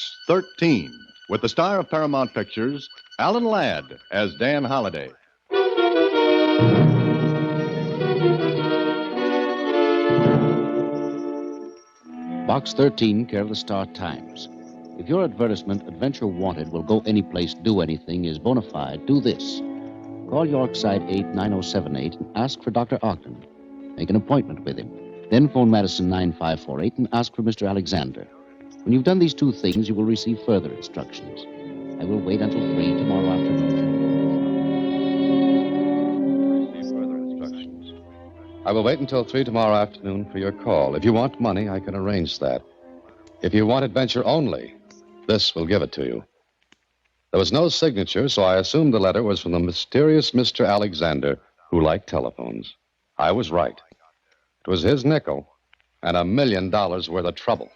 Box 13, with the star of Paramount Pictures, Alan Ladd, as Dan Holliday. Box 13, care of the Star Times. If your advertisement, Adventure Wanted, will go anyplace, do anything, is bona fide, do this. Call Yorkside 89078 and ask for Dr. Ogden. Make an appointment with him. Then phone Madison 9548 and ask for Mr. Alexander. When you've done these two things, you will receive further instructions. I will wait until 3 tomorrow afternoon. Receive further instructions. I will wait until 3 tomorrow afternoon for your call. If you want money, I can arrange that. If you want adventure only, this will give it to you. There was no signature, so I assumed the letter was from the mysterious Mr. Alexander, who liked telephones. I was right. It was his nickel and $1 million worth of trouble.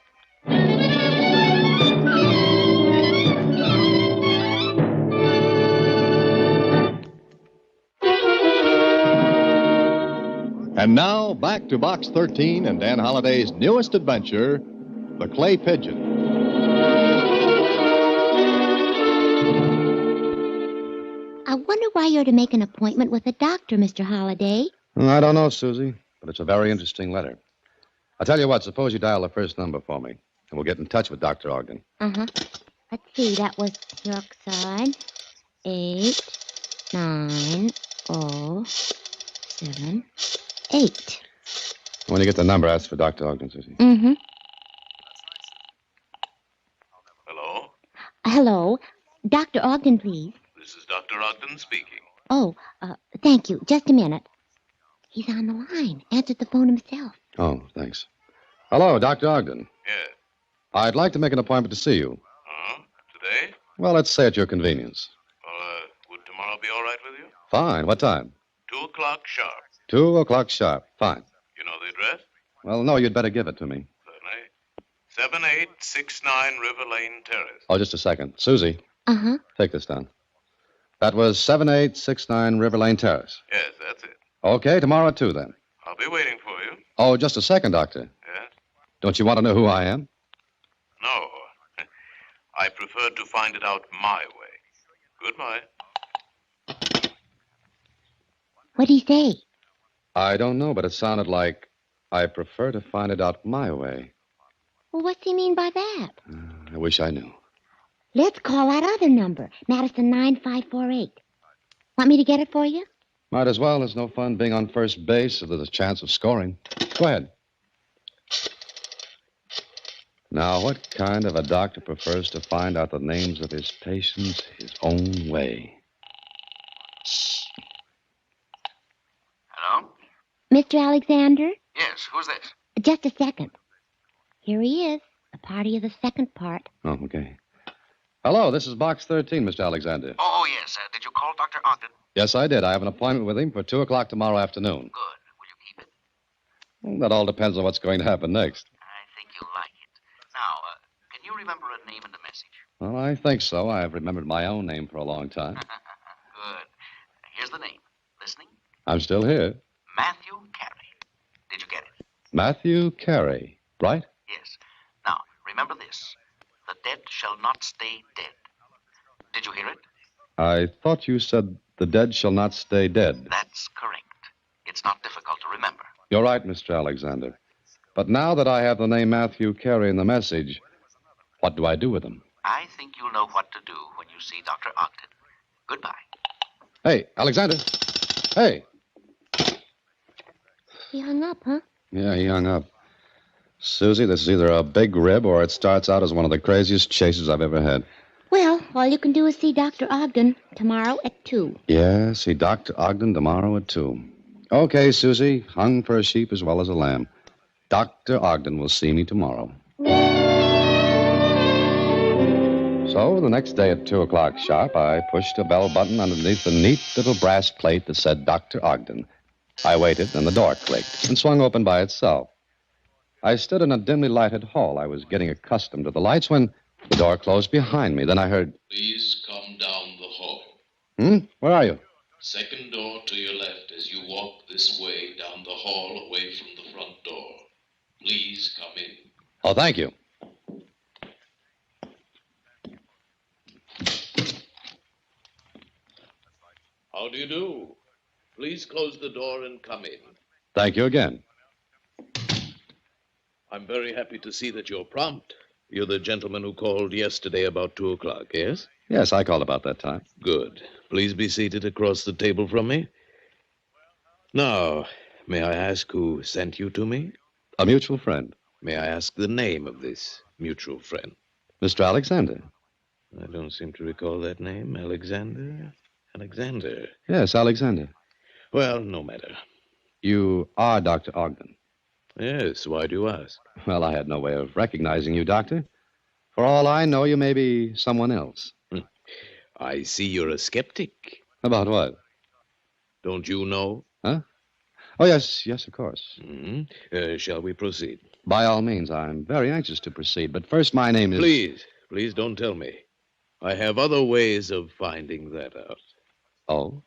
And now, back to Box 13 and Dan Holliday's newest adventure, The Clay Pigeon. I wonder why you're to make an appointment with a doctor, Mr. Holliday. I don't know, Susie, but it's a very interesting letter. I'll tell you what, suppose you dial the first number for me, and we'll get in touch with Dr. Ogden. Uh-huh. Let's see, that was Yorkside 89078. When you get the number, ask for Dr. Ogden, Susie. Mm-hmm. Hello? Hello. Dr. Ogden, please. This is Dr. Ogden speaking. Oh, thank you. Just a minute. He's on the line. Answered the phone himself. Oh, thanks. Hello, Dr. Ogden. Yes. I'd like to make an appointment to see you. Today? Well, let's say at your convenience. Well, would tomorrow be all right with you? Fine. What time? 2 o'clock sharp. 2 o'clock sharp. Fine. You know the address? Well, no, you'd better give it to me. Certainly. 7869 River Lane Terrace. Oh, just a second. Susie. Uh-huh. Take this down. That was 7869 River Lane Terrace. Yes, that's it. Okay, tomorrow at 2 then. I'll be waiting for you. Oh, just a second, Doctor. Yes? Don't you want to know who I am? No. I prefer to find it out my way. Goodbye. What'd he say? I don't know, but it sounded like I prefer to find it out my way. Well, what's he mean by that? I wish I knew. Let's call that other number, Madison 9548. Want me to get it for you? Might as well. There's no fun being on first base if there's a chance of scoring. Go ahead. Now, what kind of a doctor prefers to find out the names of his patients his own way? Hello? Mr. Alexander? Yes, who's this? Just a second. Here he is, a party of the second part. Oh, okay. Hello, this is Box 13, Mr. Alexander. Oh, yes. Did you call Dr. Ogden? Yes, I did. I have an appointment with him for 2 o'clock tomorrow afternoon. Good. Will you keep it? Well, that all depends on what's going to happen next. I think you'll like it. Now, can you remember a name and a message? Well, I think so. I've remembered my own name for a long time. Good. Here's the name. Listening? I'm still here. Matthew Carey. Did you get it? Matthew Carey, right? Yes. Now, remember this. The dead shall not stay dead. Did you hear it? I thought you said the dead shall not stay dead. That's correct. It's not difficult to remember. You're right, Mr. Alexander. But now that I have the name Matthew Carey in the message, what do I do with him? I think you'll know what to do when you see Dr. Ogden. Goodbye. Hey, Alexander. Hey. He hung up, huh? Yeah, he hung up. Susie, this is either a big rib or it starts out as one of the craziest chases I've ever had. Well, all you can do is see Dr. Ogden tomorrow at 2. Yeah, see Dr. Ogden tomorrow at 2. Okay, Susie, hung for a sheep as well as a lamb. Dr. Ogden will see me tomorrow. So, the next day at 2 o'clock sharp, I pushed a bell button underneath the neat little brass plate that said Dr. Ogden. I waited, and the door clicked and swung open by itself. I stood in a dimly lighted hall. I was getting accustomed to the lights when the door closed behind me. Then I heard... Please come down the hall. Where are you? Second door to your left as you walk this way down the hall away from the front door. Please come in. Oh, thank you. How do you do? Please close the door and come in. Thank you again. I'm very happy to see that you're prompt. You're the gentleman who called yesterday about 2 o'clock, yes? Yes, I called about that time. Good. Please be seated across the table from me. Now, may I ask who sent you to me? A mutual friend, May I ask the name of this mutual friend? Mr. Alexander. I don't seem to recall that name. Alexander? Alexander. Yes, Alexander. Well, no matter. You are Dr. Ogden. Yes, why do you ask? Well, I had no way of recognizing you, Doctor. For all I know, you may be someone else. I see you're a skeptic. About what? Don't you know? Huh? Oh, yes, of course. Shall we proceed? By all means, I'm very anxious to proceed. But first, my name is... Please don't tell me. I have other ways of finding that out. Oh?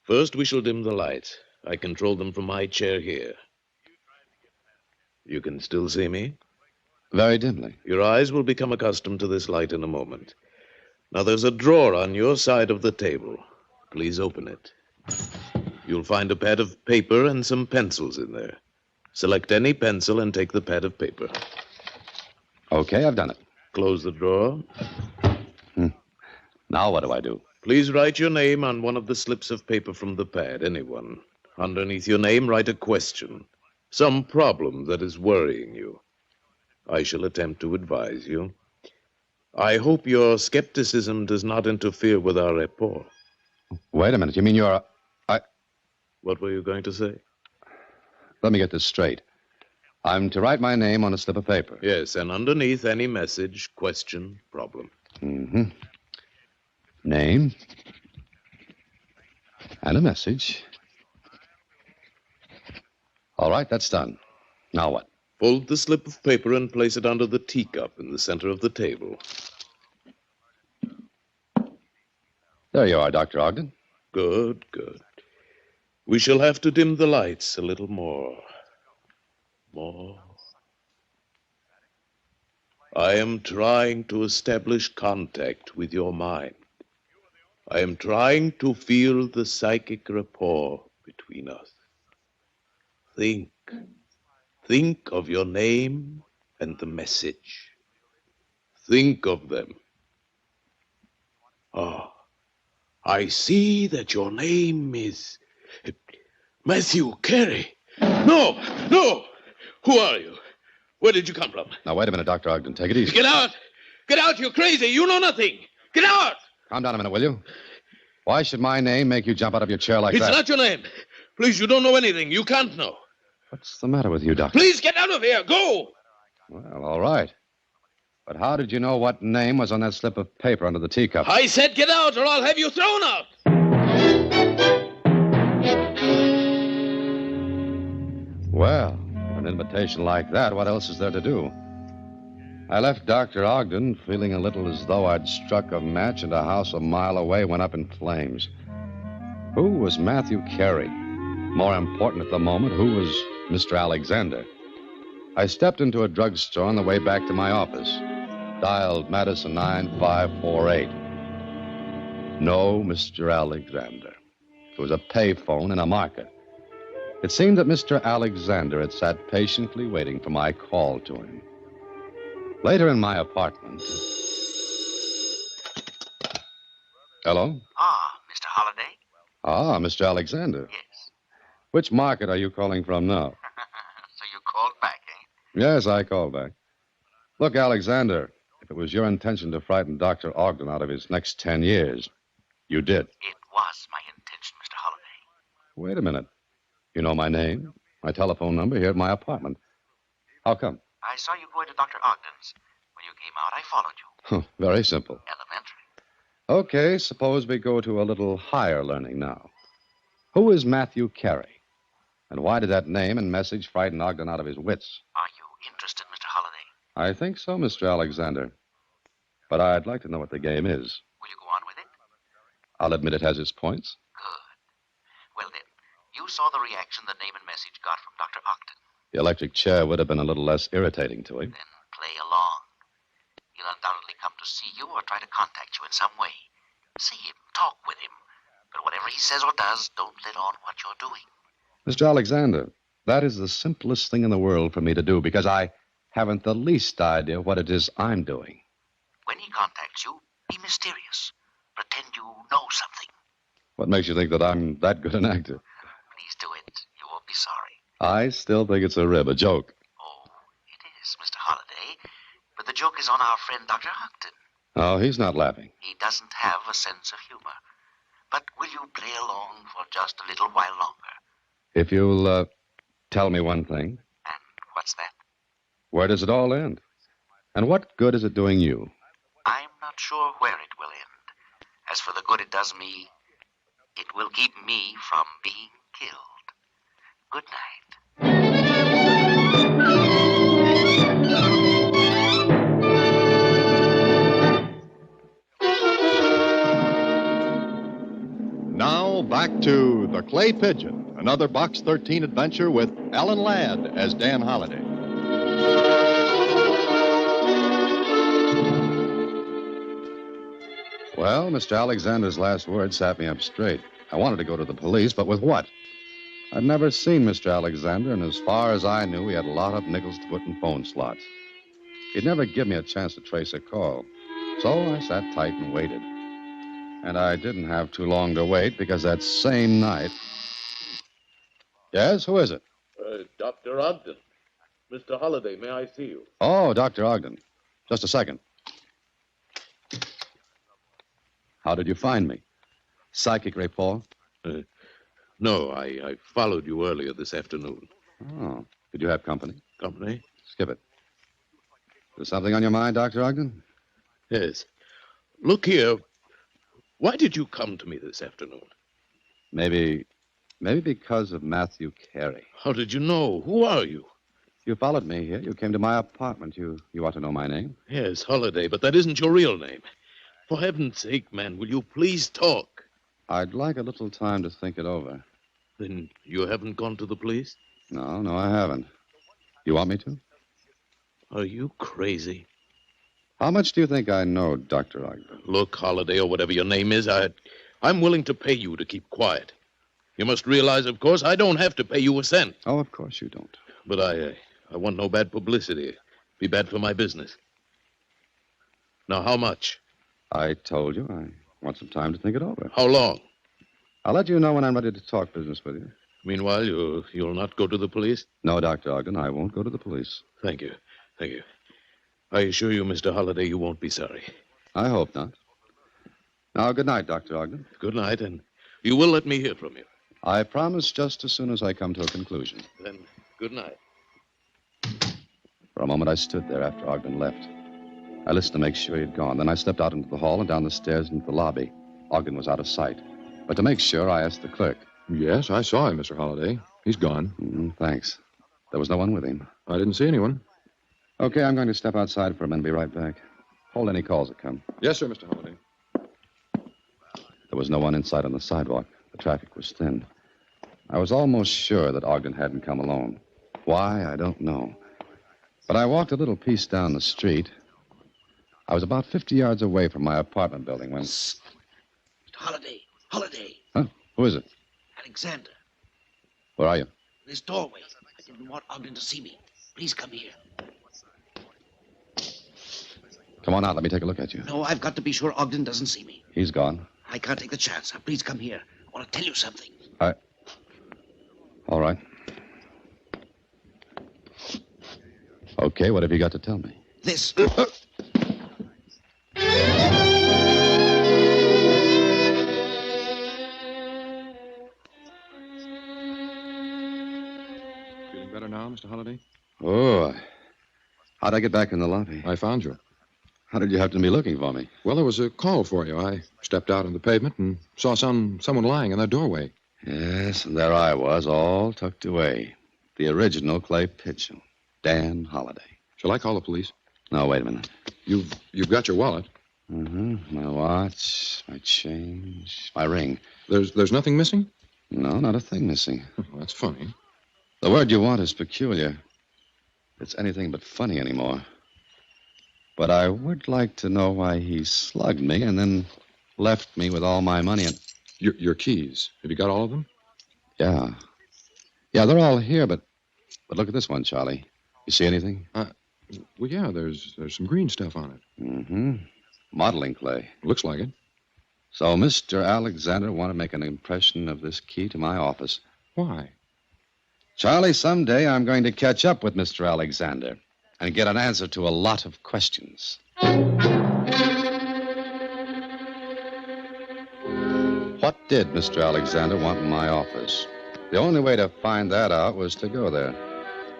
First, we shall dim the lights. I control them from my chair here. You can still see me? Very dimly. Your eyes will become accustomed to this light in a moment. Now, there's a drawer on your side of the table. Please open it. You'll find a pad of paper and some pencils in there. Select any pencil and take the pad of paper. Okay, I've done it. Close the drawer. Now what do I do? Please write your name on one of the slips of paper from the pad, anyone. Underneath your name, write a question. Some problem that is worrying you. I shall attempt to advise you. I hope your skepticism does not interfere with our rapport. Wait a minute. You mean you're... What were you going to say? Let me get this straight. I'm to write my name on a slip of paper. Yes, and underneath any message, question, problem. Mm-hmm. Name. And a message. All right, that's done. Now what? Fold the slip of paper and place it under the teacup in the center of the table. There you are, Dr. Ogden. Good. We shall have to dim the lights a little more. I am trying to establish contact with your mind. I am trying to feel the psychic rapport between us. Think of your name and the message. Think of them. I see that your name is Matthew Carey. No! Who are you? Where did you come from? Now, wait a minute, Dr. Ogden. Take it easy. Get out! Get out, you're crazy! You know nothing! Get out! Calm down a minute, will you? Why should my name make you jump out of your chair like that? It's not your name. Please, you don't know anything. You can't know. What's the matter with you, Doctor? Please get out of here. Go! Well, all right. But how did you know what name was on that slip of paper under the teacup? I said get out, or I'll have you thrown out. Well, an invitation like that, what else is there to do? I left Dr. Ogden feeling a little as though I'd struck a match and a house a mile away went up in flames. Who was Matthew Carey? More important at the moment, who was Mr. Alexander? I stepped into a drugstore on the way back to my office. Dialed Madison 9548. No Mr. Alexander. It was a payphone in a market. It seemed that Mr. Alexander had sat patiently waiting for my call to him. Later in my apartment... Hello? Mr. Holliday? Mr. Alexander. Yes. Which market are you calling from now? So you called back, eh? Yes, I called back. Look, Alexander, if it was your intention to frighten Dr. Ogden out of his next 10 years, you did. It was my intention, Mr. Holliday. Wait a minute. You know my name, my telephone number here at my apartment. How come? I saw you go into Dr. Ogden's. When you came out, I followed you. Very simple. Elementary. Okay, suppose we go to a little higher learning now. Who is Matthew Carey? And why did that name and message frighten Ogden out of his wits? Are you interested, Mr. Holliday? I think so, Mr. Alexander. But I'd like to know what the game is. Will you go on with it? I'll admit it has its points. Good. Well, then, you saw the reaction the name and message got from Dr. Ogden. The electric chair would have been a little less irritating to him. Then play along. He'll undoubtedly come to see you or try to contact you in some way. See him, talk with him. But whatever he says or does, Mr. Alexander, that is the simplest thing in the world for me to do because I haven't the least idea what it is I'm doing. When he contacts you, be mysterious. Pretend you know something. What makes you think that I'm that good an actor? Please do it. You won't be sorry. I still think it's a rib, a joke. Oh, it is, Mr. Holliday. But the joke is on our friend Dr. Ogden. Oh, he's not laughing. He doesn't have a sense of humor. But will you play along for just a little while longer? If you'll tell me one thing. And what's that? Where does it all end? And what good is it doing you? I'm not sure where it will end. As for the good it does me, it will keep me from being killed. Good night. Now back to The Clay Pigeon, another Box 13 adventure with Alan Ladd as Dan Holliday. Well, Mr. Alexander's last words sat me up straight. I wanted to go to the police, but with what? I'd never seen Mr. Alexander, and as far as I knew, he had a lot of nickels to put in phone slots. He'd never give me a chance to trace a call. So I sat tight and waited. And I didn't have too long to wait because that same night... Yes, who is it? Dr. Ogden. Mr. Holliday, may I see you? Oh, Dr. Ogden. Just a second. How did you find me? Psychic rapport? No, I followed you earlier this afternoon. Oh, did you have company? Company? Skip it. There's something on your mind, Dr. Ogden? Yes. Look here. Why did you come to me this afternoon? Maybe because of Matthew Carey. How did you know? Who are you? You followed me here. You came to my apartment. You ought to know my name. Yes, Holliday, but that isn't your real name. For heaven's sake, man, will you please talk? I'd like a little time to think it over. Then you haven't gone to the police? No, I haven't. You want me to? Are you crazy? How much do you think I know, Dr. Ogden? Look, Holliday, or whatever your name is, I'm willing to pay you to keep quiet. You must realize, of course, I don't have to pay you a cent. Oh, of course you don't. But I want no bad publicity. Be bad for my business. Now, how much? I told you I want some time to think it over. How long? I'll let you know when I'm ready to talk business with you. Meanwhile, you'll not go to the police? No, Dr. Ogden, I won't go to the police. Thank you. I assure you, Mr. Holliday, you won't be sorry. I hope not. Now, good night, Dr. Ogden. Good night, and you will let me hear from you. I promise just as soon as I come to a conclusion. Then, good night. For a moment, I stood there after Ogden left. I listened to make sure he'd gone. Then I stepped out into the hall and down the stairs into the lobby. Ogden was out of sight. But to make sure, I asked the clerk. Yes, I saw him, Mr. Holliday. He's gone. Thanks. There was no one with him. I didn't see anyone. Okay, I'm going to step outside for a minute and be right back. Hold any calls that come. Yes, sir, Mr. Holliday. There was no one in sight on the sidewalk. The traffic was thin. I was almost sure that Ogden hadn't come alone. Why, I don't know. But I walked a little piece down the street. I was about 50 yards away from my apartment building when... Mr. Holliday. Huh? Who is it? Alexander. Where are you? This doorway. I didn't want Ogden to see me. Please come here. Come on out. Let me take a look at you. No, I've got to be sure Ogden doesn't see me. He's gone. I can't take the chance. Now, please come here. I want to tell you something. All right. Okay, what have you got to tell me? This. Feeling better now, Mr. Holliday? Oh, how'd I get back in the lobby? I found you. How did you happen to be looking for me? Well, there was a call for you. I stepped out on the pavement and saw someone lying in that doorway. Yes, and there I was, all tucked away. The original Clay Pigeon, Dan Holliday. Shall I call the police? No, wait a minute. You've got your wallet. My watch, my change, my ring. There's nothing missing? No, not a thing missing. Well, that's funny. The word you want is peculiar. It's anything but funny anymore. But I would like to know why he slugged me and then left me with all my money and... Your keys. Have you got all of them? Yeah. Yeah, they're all here, but look at this one, Charlie. You see anything? Well, yeah, there's some green stuff on it. Mm-hmm. Modeling clay. Looks like it. So Mr. Alexander wanted to make an impression of this key to my office. Why? Charlie, someday I'm going to catch up with Mr. Alexander and get an answer to a lot of questions. What did Mr. Alexander want in my office? The only way to find that out was to go there.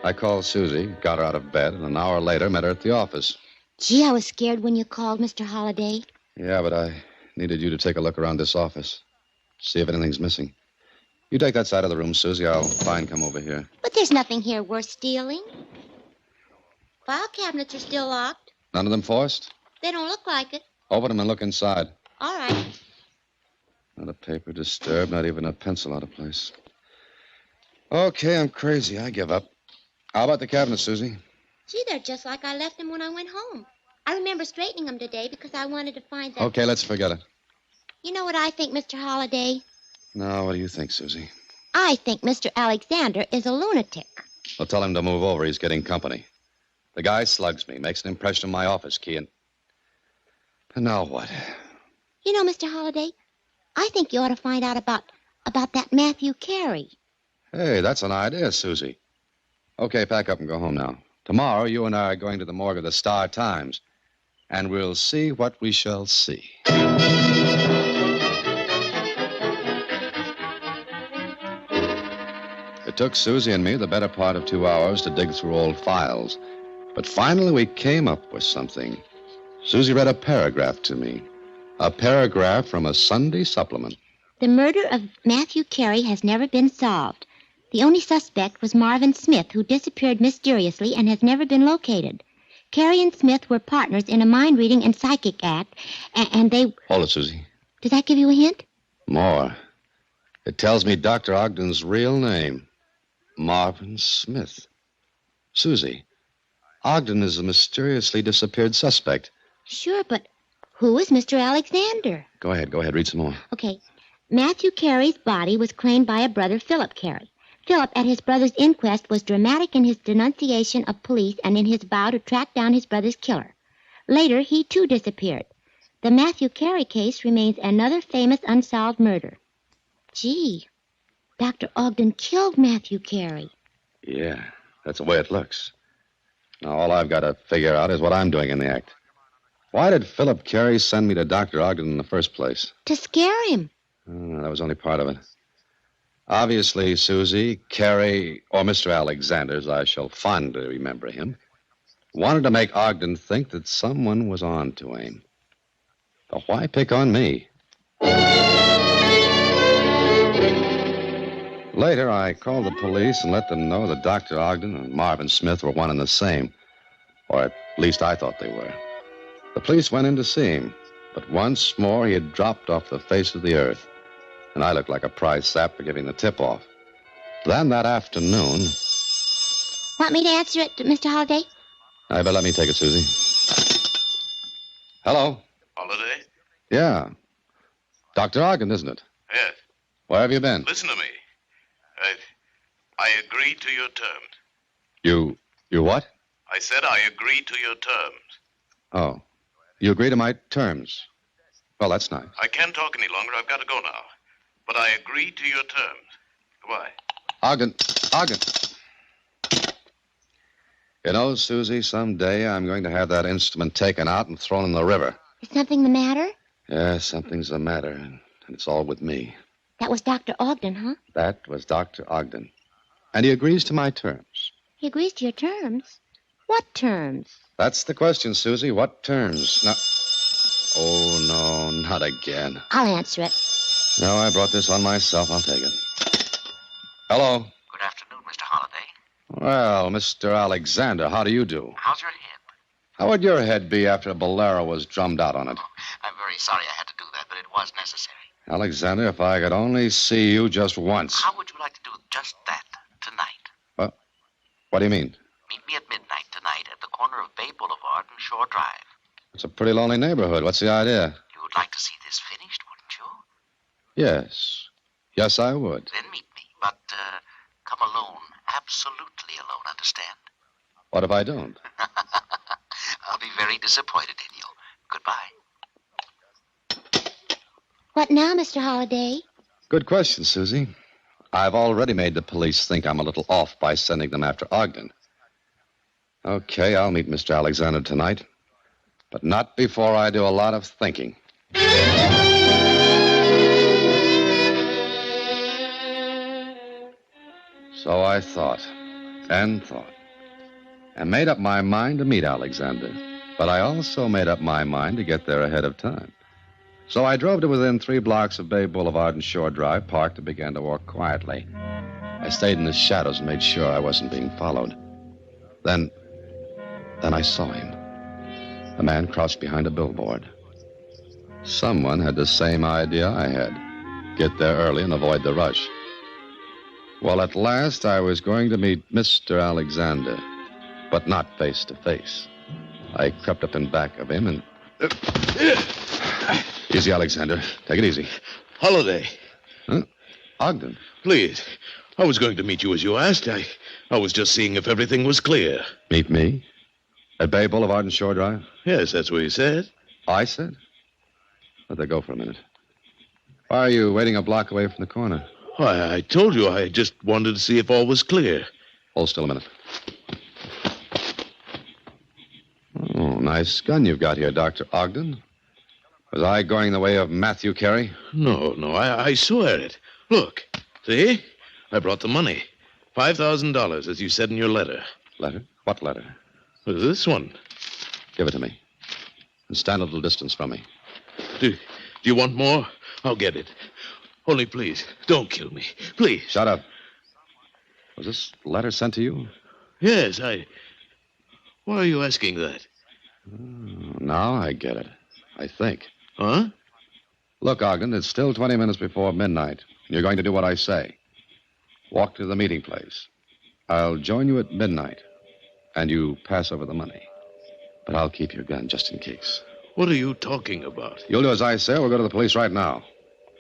I called Susie, got her out of bed, and an hour later met her at the office. Gee, I was scared when you called, Mr. Holliday. Yeah, but I needed you to take a look around this office. See if anything's missing. You take that side of the room, Susie. I'll come over here. But there's nothing here worth stealing. File cabinets are still locked. None of them forced? They don't look like it. Open them and look inside. All right. Not a paper disturbed, not even a pencil out of place. Okay, I'm crazy. I give up. How about the cabinet, Susie? Gee, they're just like I left them when I went home. I remember straightening them today because I wanted to find that... Okay, let's forget it. You know what I think, Mr. Holliday? No, what do you think, Susie? I think Mr. Alexander is a lunatic. Well, tell him to move over. He's getting company. The guy slugs me, makes an impression in my office key, and now what? You know, Mr. Holliday, I think you ought to find out about that Matthew Carey. Hey, that's an idea, Susie. Okay, pack up and go home now. Tomorrow, you and I are going to the morgue of the Star-Times, and we'll see what we shall see. It took Susie and me the better part of 2 hours to dig through old files. But finally, we came up with something. Susie read a paragraph to me. A paragraph from a Sunday supplement. The murder of Matthew Carey has never been solved. The only suspect was Marvin Smith, who disappeared mysteriously and has never been located. Carey and Smith were partners in a mind-reading and psychic act, and they... Hold it, Susie. Does that give you a hint? More. It tells me Dr. Ogden's real name. Marvin Smith. Susie, Ogden is a mysteriously disappeared suspect. Sure, but who is Mr. Alexander? Go ahead, read some more. Okay. Matthew Carey's body was claimed by a brother, Philip Carey. Philip, at his brother's inquest, was dramatic in his denunciation of police and in his vow to track down his brother's killer. Later, he too disappeared. The Matthew Carey case remains another famous unsolved murder. Gee, Dr. Ogden killed Matthew Carey. Yeah, that's the way it looks. Now, all I've got to figure out is what I'm doing in the act. Why did Philip Carey send me to Dr. Ogden in the first place? To scare him. Oh, that was only part of it. Obviously, Susie, Carey, or Mr. Alexander, as I shall fondly remember him, wanted to make Ogden think that someone was on to him. But why pick on me? Later, I called the police and let them know that Dr. Ogden and Marvin Smith were one and the same. Or at least I thought they were. The police went in to see him, but once more he had dropped off the face of the earth, and I looked like a prize sap for giving the tip-off. Then that afternoon... Want me to answer it, Mr. Holliday? I better let me take it, Susie. Hello? Holiday? Yeah. Dr. Ogden, isn't it? Yes. Where have you been? Listen to me. I agree to your terms. You what? I said I agree to your terms. Oh. You agree to my terms? Well, that's nice. I can't talk any longer. I've got to go now. But I agree to your terms. Goodbye. Ogden. You know, Susie, someday I'm going to have that instrument taken out and thrown in the river. Is something the matter? Yeah, something's the matter, and it's all with me. That was Dr. Ogden, huh? That was Dr. Ogden. And he agrees to my terms. He agrees to your terms? What terms? That's the question, Susie. What terms? Now... Oh, no, not again. I'll answer it. No, I brought this on myself. I'll take it. Hello. Good afternoon, Mr. Holliday. Well, Mr. Alexander, how do you do? How's your head? How would your head be after a bolero was drummed out on it? I'm very sorry I had to do that, but it was necessary. Alexander, if I could only see you just once. How would you like to do just that tonight? What do you mean? Meet me at midnight tonight at the corner of Bay Boulevard and Shore Drive. It's a pretty lonely neighborhood. What's the idea? You would like to see this finished, wouldn't you? Yes. Yes, I would. Then meet me, but come alone absolutely alone, understand? What if I don't? I'll be very disappointed in you. Goodbye. What now, Mr. Holliday? Good question, Susie. I've already made the police think I'm a little off by sending them after Ogden. Okay, I'll meet Mr. Alexander tonight, but not before I do a lot of thinking. So I thought, and made up my mind to meet Alexander. But I also made up my mind to get there ahead of time. So I drove to within 3 blocks of Bay Boulevard and Shore Drive, parked, and began to walk quietly. I stayed in the shadows and made sure I wasn't being followed. Then I saw him. A man crouched behind a billboard. Someone had the same idea I had. Get there early and avoid the rush. Well, at last I was going to meet Mr. Alexander, but not face to face. I crept up in back of him and... Easy, Alexander. Take it easy. Holliday. Huh? Ogden. Please. I was going to meet you as you asked. I was just seeing if everything was clear. Meet me? At Bay Boulevard and Shore Drive? Yes, that's what he said. I said? Let that go for a minute. Why are you waiting a block away from the corner? Why, I told you I just wanted to see if all was clear. Hold still a minute. Oh, nice gun you've got here, Dr. Ogden. Was I going the way of Matthew Carey? No, I swear it. Look, see? I brought the money. $5,000, as you said in your letter. Letter? What letter? This one. Give it to me. And stand a little distance from me. Do you want more? I'll get it. Only please, don't kill me. Please. Shut up. Was this letter sent to you? Yes, Why are you asking that? Now I get it. I think. Huh? Look, Ogden, it's still 20 minutes before midnight. You're going to do what I say. Walk to the meeting place. I'll join you at midnight, and you pass over the money. But I'll keep your gun just in case. What are you talking about? You'll do as I say, or we'll go to the police right now.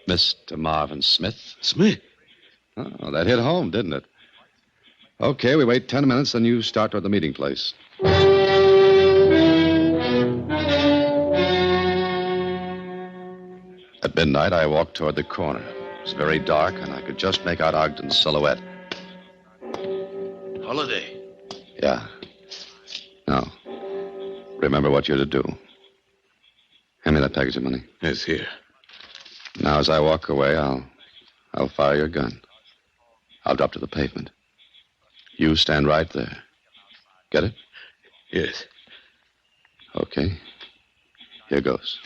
Mr. Marvin Smith. Smith? Oh, that hit home, didn't it? Okay, we wait 10 minutes, then you start toward the meeting place. At midnight, I walked toward the corner. It was very dark, and I could just make out Ogden's silhouette. Holliday. Yeah. Now, remember what you're to do. Hand me that package of money. Yes, here. Now, as I walk away, I'll fire your gun. I'll drop to the pavement. You stand right there. Get it? Yes. Okay. Here goes.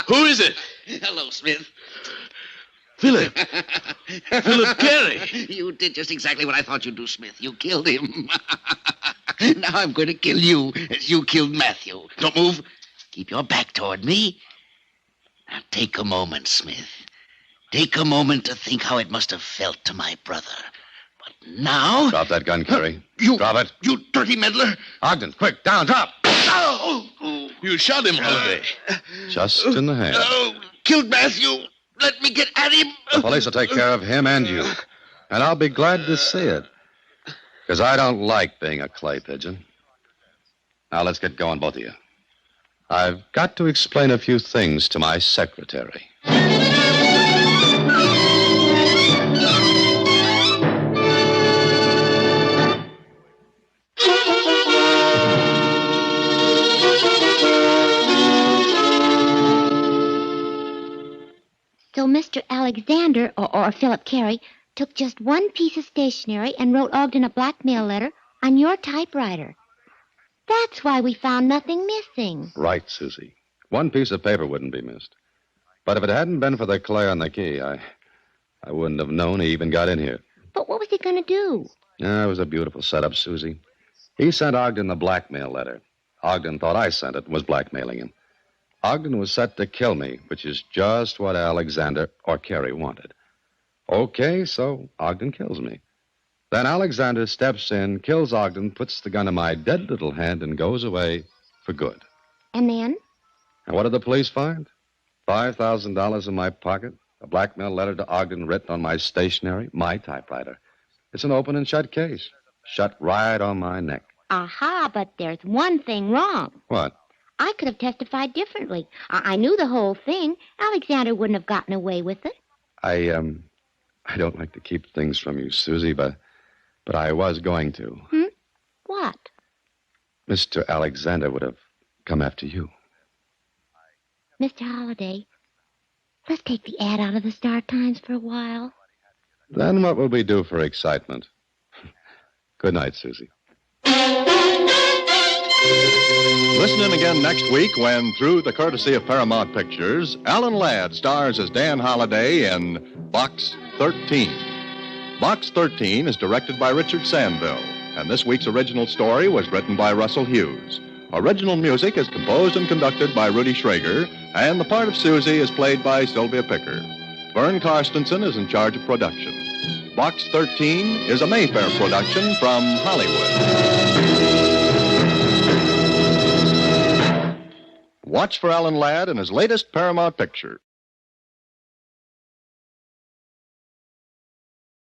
Who is it? Hello, Smith. Philip. Philip Carey. You did just exactly what I thought you'd do, Smith. You killed him. Now I'm going to kill you as you killed Matthew. Don't move. Keep your back toward me. Now take a moment, Smith. Take a moment to think how it must have felt to my brother. But now... Drop that gun, Carey. Drop it. You dirty meddler. Ogden, quick, down, drop. Oh. You shot him, Holliday. Just in the hand. Oh, killed Matthew. Let me get at him. The police will take care of him and you. And I'll be glad to see it. Because I don't like being a clay pigeon. Now, let's get going, both of you. I've got to explain a few things to my secretary. So Mr. Alexander, or Philip Carey, took just one piece of stationery and wrote Ogden a blackmail letter on your typewriter. That's why we found nothing missing. Right, Susie. One piece of paper wouldn't be missed. But if it hadn't been for the clay on the key, I wouldn't have known he even got in here. But what was he going to do? Yeah, it was a beautiful setup, Susie. He sent Ogden the blackmail letter. Ogden thought I sent it and was blackmailing him. Ogden was set to kill me, which is just what Alexander or Carey wanted. Okay, so Ogden kills me. Then Alexander steps in, kills Ogden, puts the gun in my dead little hand, and goes away for good. And then? And what did the police find? $5,000 in my pocket, a blackmail letter to Ogden written on my stationery, my typewriter. It's an open and shut case. Shut right on my neck. Aha, but there's one thing wrong. What? I could have testified differently. I knew the whole thing. Alexander wouldn't have gotten away with it. I don't like to keep things from you, Susie, but I was going to. What? Mr. Alexander would have come after you. Mr. Holliday, let's take the ad out of the Star Times for a while. Then what will we do for excitement? Good night, Susie. Listen in again next week when, through the courtesy of Paramount Pictures, Alan Ladd stars as Dan Holliday in Box 13. Box 13 is directed by Richard Sandville, and this week's original story was written by Russell Hughes. Original music is composed and conducted by Rudy Schrager, and the part of Susie is played by Sylvia Picker. Vern Karstensen is in charge of production. Box 13 is a Mayfair production from Hollywood. Watch for Alan Ladd in his latest Paramount picture.